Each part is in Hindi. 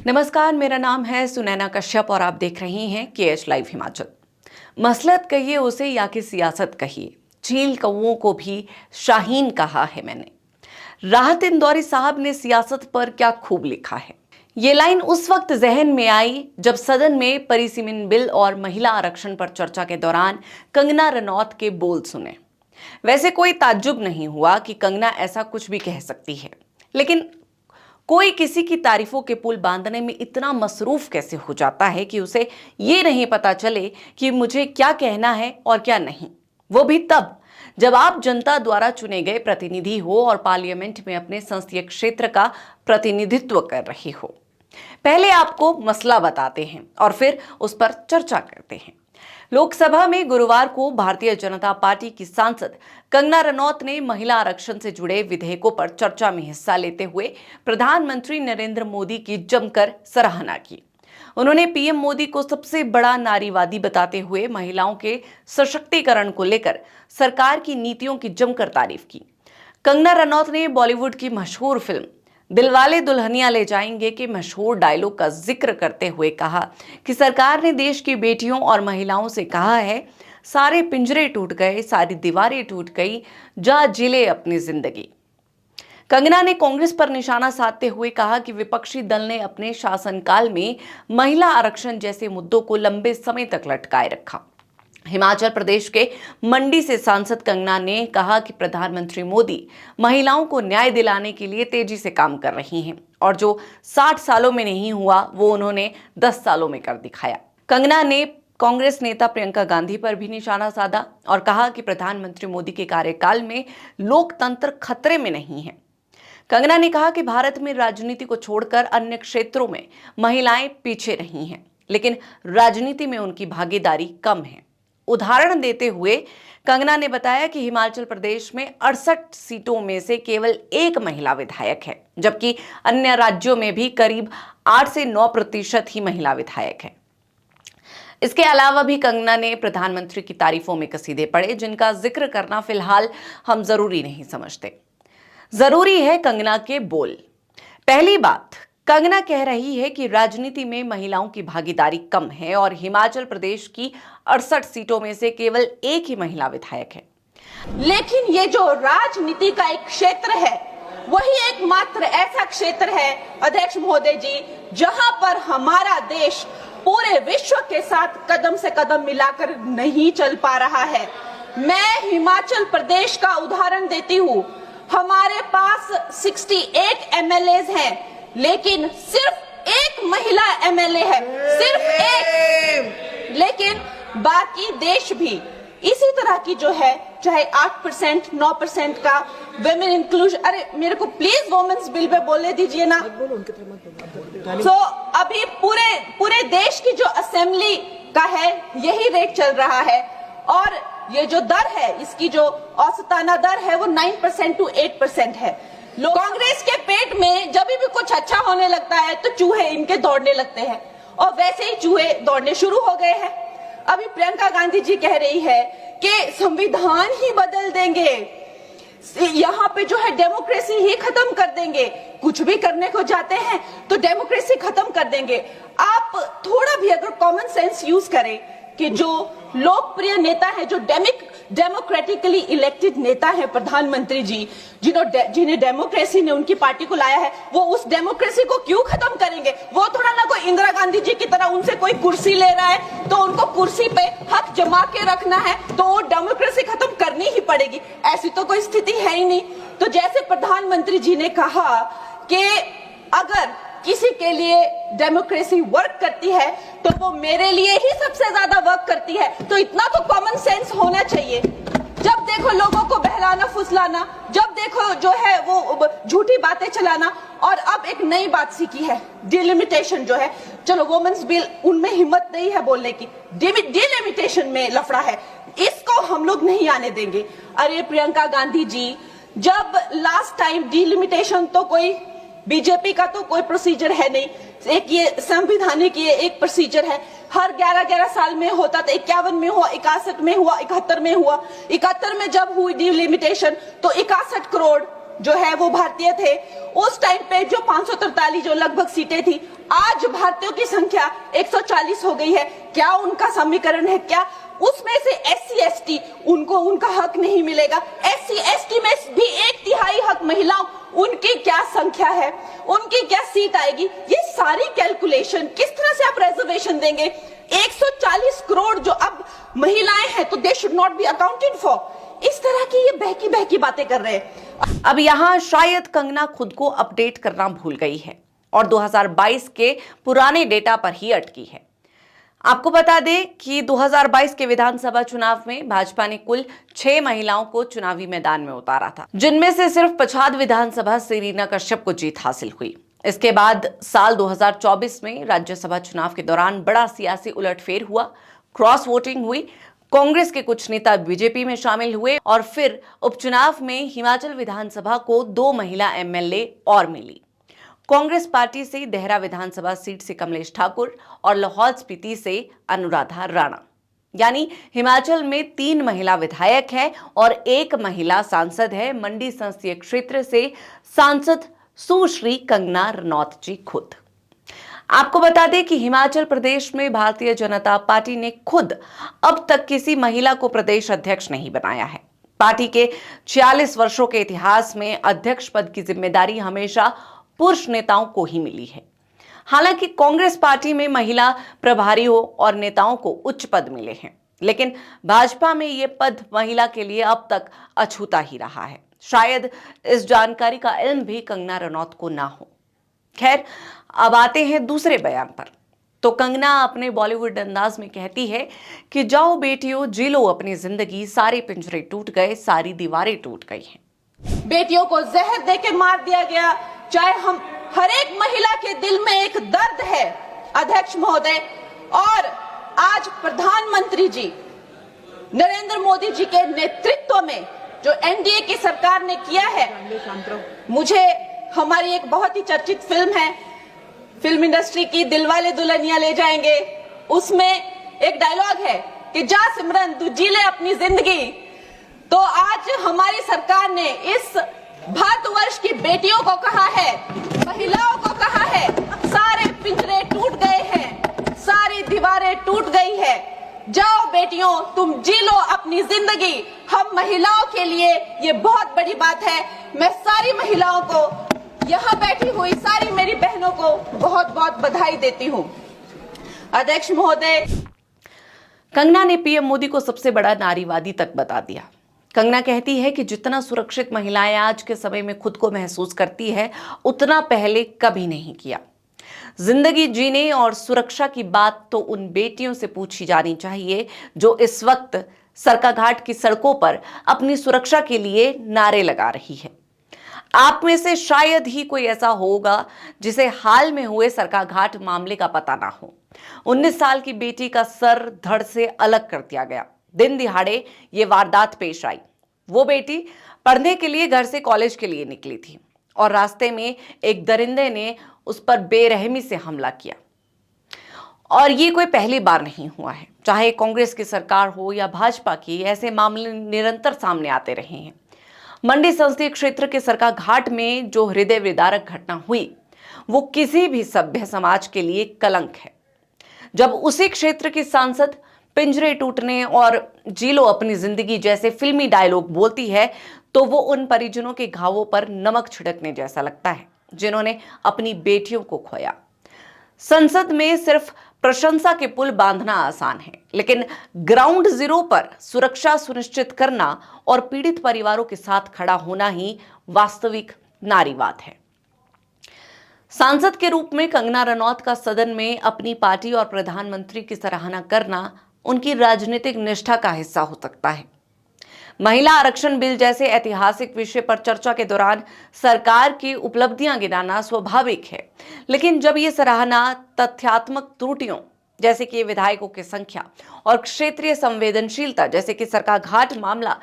नमस्कार, मेरा नाम है सुनैना कश्यप और आप देख रहे हैं KH लाइव हिमाचल। मसलत कहिए उसे या कि सियासत कहिए, चील कौओं को भी शाहीन कहा है मैंने। राहत इंदौरी साहब ने सियासत पर क्या खूब लिखा है। ये लाइन उस वक्त जहन में आई जब सदन में परिसीमन बिल और महिला आरक्षण पर चर्चा के दौरान कंगना रनौत के बोल सुने। वैसे कोई ताज्जुब नहीं हुआ कि कंगना ऐसा कुछ भी कह सकती है, लेकिन कोई किसी की तारीफों के पुल बांधने में इतना मसरूफ कैसे हो जाता है कि उसे ये नहीं पता चले कि मुझे क्या कहना है और क्या नहीं। वो भी तब जब आप जनता द्वारा चुने गए प्रतिनिधि हो और पार्लियामेंट में अपने संसदीय क्षेत्र का प्रतिनिधित्व कर रही हो। पहले आपको मसला बताते हैं और फिर उस पर चर्चा करते हैं। लोकसभा में गुरुवार को भारतीय जनता पार्टी की सांसद कंगना रनौत ने महिला आरक्षण से जुड़े विधेयकों पर चर्चा में हिस्सा लेते हुए प्रधानमंत्री नरेंद्र मोदी की जमकर सराहना की। उन्होंने पीएम मोदी को सबसे बड़ा नारीवादी बताते हुए महिलाओं के सशक्तिकरण को लेकर सरकार की नीतियों की जमकर तारीफ की। कंगना रनौत ने बॉलीवुड की मशहूर फिल्म दिलवाले दुल्हनिया ले जाएंगे के मशहूर डायलॉग का जिक्र करते हुए कहा कि सरकार ने देश की बेटियों और महिलाओं से कहा है, सारे पिंजरे टूट गए, सारी दीवारें टूट गई, जा जिले अपनी जिंदगी। कंगना ने कांग्रेस पर निशाना साधते हुए कहा कि विपक्षी दल ने अपने शासनकाल में महिला आरक्षण जैसे मुद्दों को लंबे समय तक लटकाए रखा। हिमाचल प्रदेश के मंडी से सांसद कंगना ने कहा कि प्रधानमंत्री मोदी महिलाओं को न्याय दिलाने के लिए तेजी से काम कर रही हैं और जो 60 सालों में नहीं हुआ वो उन्होंने 10 सालों में कर दिखाया। कंगना ने कांग्रेस नेता प्रियंका गांधी पर भी निशाना साधा और कहा कि प्रधानमंत्री मोदी के कार्यकाल में लोकतंत्र खतरे में नहीं है। कंगना ने कहा कि भारत में राजनीति को छोड़कर अन्य क्षेत्रों में महिलाएं पीछे नहीं हैं, लेकिन राजनीति में उनकी भागीदारी कम है। उदाहरण देते हुए कंगना ने बताया कि हिमाचल प्रदेश में 68 सीटों में से केवल 1 महिला विधायक है, जबकि अन्य राज्यों में भी करीब 8 से 9% ही महिला विधायक है। इसके अलावा भी कंगना ने प्रधानमंत्री की तारीफों में कसीदे पढ़े, जिनका जिक्र करना फिलहाल हम जरूरी नहीं समझते। जरूरी है कंगना के बोल। पहली बात, कंगना कह रही है कि राजनीति में महिलाओं की भागीदारी कम है और हिमाचल प्रदेश की 68 सीटों में से केवल 1 ही महिला विधायक है। लेकिन ये जो राजनीति का एक क्षेत्र है, वही एकमात्र ऐसा क्षेत्र है अध्यक्ष महोदय जी, जहां पर हमारा देश पूरे विश्व के साथ कदम से कदम मिलाकर नहीं चल पा रहा है। मैं हिमाचल प्रदेश का उदाहरण देती हूँ। हमारे पास 68 MLAs हैं, लेकिन सिर्फ 1 महिला MLA है, सिर्फ 1। लेकिन बाकी देश भी इसी तरह की जो है, चाहे 8%, 9% का वुमेन इंक्लूजन, अरे मेरे को प्लीज वुमेन्स बिल पे बोलने दीजिए ना। तो अभी पूरे देश की जो असेंबली का है यही रेट चल रहा है और ये जो दर है, इसकी जो औसताना दर है वो 9% to 8% है। कांग्रेस के पेट में जब भी कुछ अच्छा होने लगता है तो चूहे इनके दौड़ने लगते हैं और वैसे ही चूहे दौड़ने शुरू हो गए हैं। अभी प्रियंका गांधी जी कह रही है कि संविधान ही बदल देंगे, यहाँ पे जो है डेमोक्रेसी ही खत्म कर देंगे। कुछ भी करने को जाते हैं तो डेमोक्रेसी खत्म कर देंगे। आप थोड़ा भी अगर कॉमन सेंस यूज करें कि जो लोकप्रिय नेता है, जो डेमोक्रेटिकली इलेक्टेड नेता है प्रधानमंत्री जी, जिन्हें डेमोक्रेसी ने उनकी पार्टी को लाया है, वो उस डेमोक्रेसी को क्यों खत्म करेंगे? वो थोड़ा ना कोई इंदिरा गांधी जी की तरह उनसे कोई कुर्सी ले रहा है तो उनको कुर्सी पे हक जमा के रखना है तो वो डेमोक्रेसी खत्म करनी ही पड़ेगी। ऐसी तो कोई स्थिति है ही नहीं। तो जैसे प्रधानमंत्री जी ने कहा कि अगर किसी के लिए डेमोक्रेसी वर्क करती है तो वो मेरे लिए ही सबसे ज्यादा वर्क करती है। तो इतना तो कॉमन सेंस होना चाहिए। जब देखो लोगों को बहलाना फुसलाना, जब देखो जो है वो झूठी बातें चलाना। और अब एक नई बात सीखी है, डिलिमिटेशन जो है। चलो वुमेन्स बिल, उनमें हिम्मत नहीं है बोलने की, डिलिमिटेशन में लफड़ा है, इसको हम लोग नहीं आने देंगे। अरे प्रियंका गांधी जी, जब लास्ट टाइम डिलिमिटेशन तो कोई बीजेपी का तो कोई प्रोसीजर है नहीं, एक ये संवैधानिक ये एक प्रोसीजर है, हर 11-11 साल में होता था। 51 में हुआ, 61 में हुआ, 71 में हुआ। 71 में जब हुई डिलिमिटेशन तो 61 करोड़ जो है वो भारतीय थे, उस टाइम पे जो 543 जो लगभग सीटें थी, आज भारतीयों की संख्या 140 हो गई है। क्या उनका समीकरण है? क्या उसमें से SC ST उनको उनका हक नहीं मिलेगा? SC ST में भी 1/3 हक महिलाओं, उनकी क्या संख्या है, उनकी क्या सीट आएगी? ये सारी कैलकुलेशन किस तरह से आप रिजर्वेशन देंगे? 140 करोड़ जो अब महिलाएं हैं, तो they should not be accounted for. इस तरह की ये बहकी बहकी बातें कर रहे हैं। अब यहाँ शायद कंगना खुद को अपडेट करना भूल गई है और 2022 के पुराने डेटा पर ही अटकी है। आपको बता दें कि 2022 के विधानसभा चुनाव में भाजपा ने कुल 6 महिलाओं को चुनावी मैदान में उतारा था, जिनमें से सिर्फ पछाद विधानसभा से रीना कश्यप को जीत हासिल हुई। इसके बाद साल 2024 में राज्यसभा चुनाव के दौरान बड़ा सियासी उलटफेर हुआ, क्रॉस वोटिंग हुई, कांग्रेस के कुछ नेता बीजेपी में शामिल हुए और फिर उपचुनाव में हिमाचल विधानसभा को 2 महिला MLA और मिली। कांग्रेस पार्टी से देहरा विधानसभा सीट से कमलेश ठाकुर और लाहौल स्पीति से अनुराधा राणा, यानी हिमाचल में 3 महिला विधायक है और 1 महिला सांसद है। मंडी संसदीय क्षेत्र से सांसद सुश्री कंगना रनौत जी खुद। आपको बता दें कि हिमाचल प्रदेश में भारतीय जनता पार्टी ने खुद अब तक किसी महिला को प्रदेश अध्यक्ष नहीं बनाया है। पार्टी के 46 वर्षों के इतिहास में अध्यक्ष पद की जिम्मेदारी हमेशा पुरुष नेताओं को ही मिली है। हालांकि कांग्रेस पार्टी में महिला प्रभारियों और नेताओं को उच्च पद मिले हैं, लेकिन भाजपा में ये पद महिला के लिए अब तक अछूता ही रहा है। शायद इस जानकारी का इल्म भी कंगना रनौत को ना हो। खैर, अब आते हैं दूसरे बयान पर। तो कंगना अपने बॉलीवुड अंदाज में कहती है कि जाओ बेटियों जी लो अपनी जिंदगी, सारे पिंजरे टूट गए, सारी दीवारें टूट गई हैं। बेटियों को जहर देके मार दिया गया, चाहे हम हर एक महिला के दिल में एक दर्द है अध्यक्ष महोदय। और आज प्रधानमंत्री जी नरेंद्र मोदी जी के नेतृत्व में जो NDA की सरकार ने किया है, मुझे हमारी एक बहुत ही चर्चित फिल्म है फिल्म इंडस्ट्री की, दिलवाले दुल्हनिया ले जाएंगे, उसमें एक डायलॉग है कि जा सिमरन तू जी ले अपनी जिंदगी। तो आज हमारी सरकार ने इस भारतवर्ष की बेटियों को कहा है, महिलाओं को कहा है, सारे पिंजरे टूट गए हैं, सारी दीवारें टूट गई है, जाओ बेटियों तुम जी लो अपनी जिंदगी। हम महिलाओं के लिए ये बहुत बड़ी बात है। मैं सारी महिलाओं को, यहाँ बैठी हुई सारी मेरी बहनों को बहुत बहुत बधाई देती हूँ। अध्यक्ष महोदय, कंगना ने PM मोदी को सबसे बड़ा नारीवादी तक बता दिया। कंगना कहती है कि जितना सुरक्षित महिलाएं आज के समय में खुद को महसूस करती है, उतना पहले कभी नहीं किया। जिंदगी जीने और सुरक्षा की बात तो उन बेटियों से पूछी जानी चाहिए जो इस वक्त सरकाघाट की सड़कों पर अपनी सुरक्षा के लिए नारे लगा रही है। आप में से शायद ही कोई ऐसा होगा जिसे हाल में हुए सरकाघाट मामले का पता ना हो। 19 साल की बेटी का सर धड़ से अलग कर दिया गया। दिन दिहाड़े ये वारदात पेश आई। वो बेटी पढ़ने के लिए घर से कॉलेज के लिए निकली थी और रास्ते में एक दरिंदे ने उस पर बेरहमी से हमला किया। और ये कोई पहली बार नहीं हुआ है, चाहे कांग्रेस की सरकार हो या भाजपा की, ऐसे मामले निरंतर सामने आते रहे हैं। मंडी संसदीय क्षेत्र के सरकाघाट में जो हृदय विदारक घटना हुई, वो किसी भी सभ्य समाज के लिए कलंक है। जब उसी क्षेत्र की सांसद पिंजरे टूटने और जी लो अपनी जिंदगी जैसे फिल्मी डायलॉग बोलती है, तो वो उन परिजनों के घावों पर नमक छिड़कने जैसा लगता है जिन्होंने अपनी बेटियों को खोया। संसद में सिर्फ प्रशंसा के पुल बांधना आसान है, लेकिन ग्राउंड जीरो पर सुरक्षा सुनिश्चित करना और पीड़ित परिवारों के साथ खड़ा होना ही वास्तविक नारीवाद है। सांसद के रूप में कंगना रनौत का सदन में अपनी पार्टी और प्रधानमंत्री की सराहना करना उनकी राजनीतिक निष्ठा का हिस्सा हो सकता है। महिला आरक्षण बिल जैसे ऐतिहासिक विषय पर चर्चा के दौरान सरकार की उपलब्धियां गिनाना स्वाभाविक है, लेकिन जब ये सराहना तथ्यात्मक त्रुटियों जैसे कि विधायकों की संख्या और क्षेत्रीय संवेदनशीलता जैसे कि सरकाघाट मामला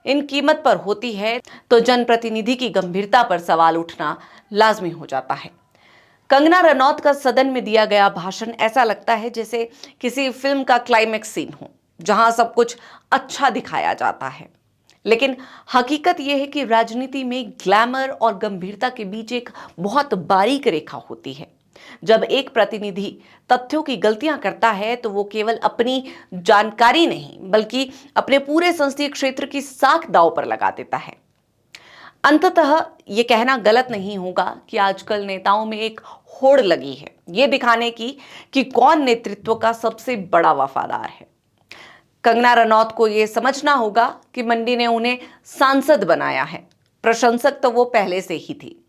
इन कीमत पर होती है, तो जनप्रतिनिधि की गंभीरता पर सवाल उठना लाजमी हो जाता है। कंगना रनौत का सदन में दिया गया भाषण ऐसा लगता है जैसे किसी फिल्म का क्लाइमेक्स सीन हो, जहां सब कुछ अच्छा दिखाया जाता है। लेकिन हकीकत यह है कि राजनीति में ग्लैमर और गंभीरता के बीच एक बहुत बारीक रेखा होती है। जब एक प्रतिनिधि तथ्यों की गलतियां करता है तो वो केवल अपनी जानकारी नहीं बल्कि अपने पूरे संसदीय क्षेत्र की साख दांव पर लगा देता है। अंततः ये कहना गलत नहीं होगा कि आजकल नेताओं में एक होड़ लगी है ये दिखाने की कि कौन नेतृत्व का सबसे बड़ा वफादार है। कंगना रनौत को यह समझना होगा कि मंडी ने उन्हें सांसद बनाया है, प्रशंसक तो वो पहले से ही थी।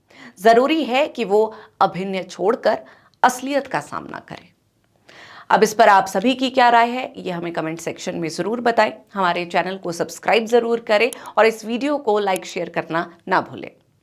जरूरी है कि वो अभिनय छोड़कर असलियत का सामना करें। अब इस पर आप सभी की क्या राय है ये हमें कमेंट सेक्शन में जरूर बताएं। हमारे चैनल को सब्सक्राइब जरूर करें और इस वीडियो को लाइक शेयर करना ना भूलें।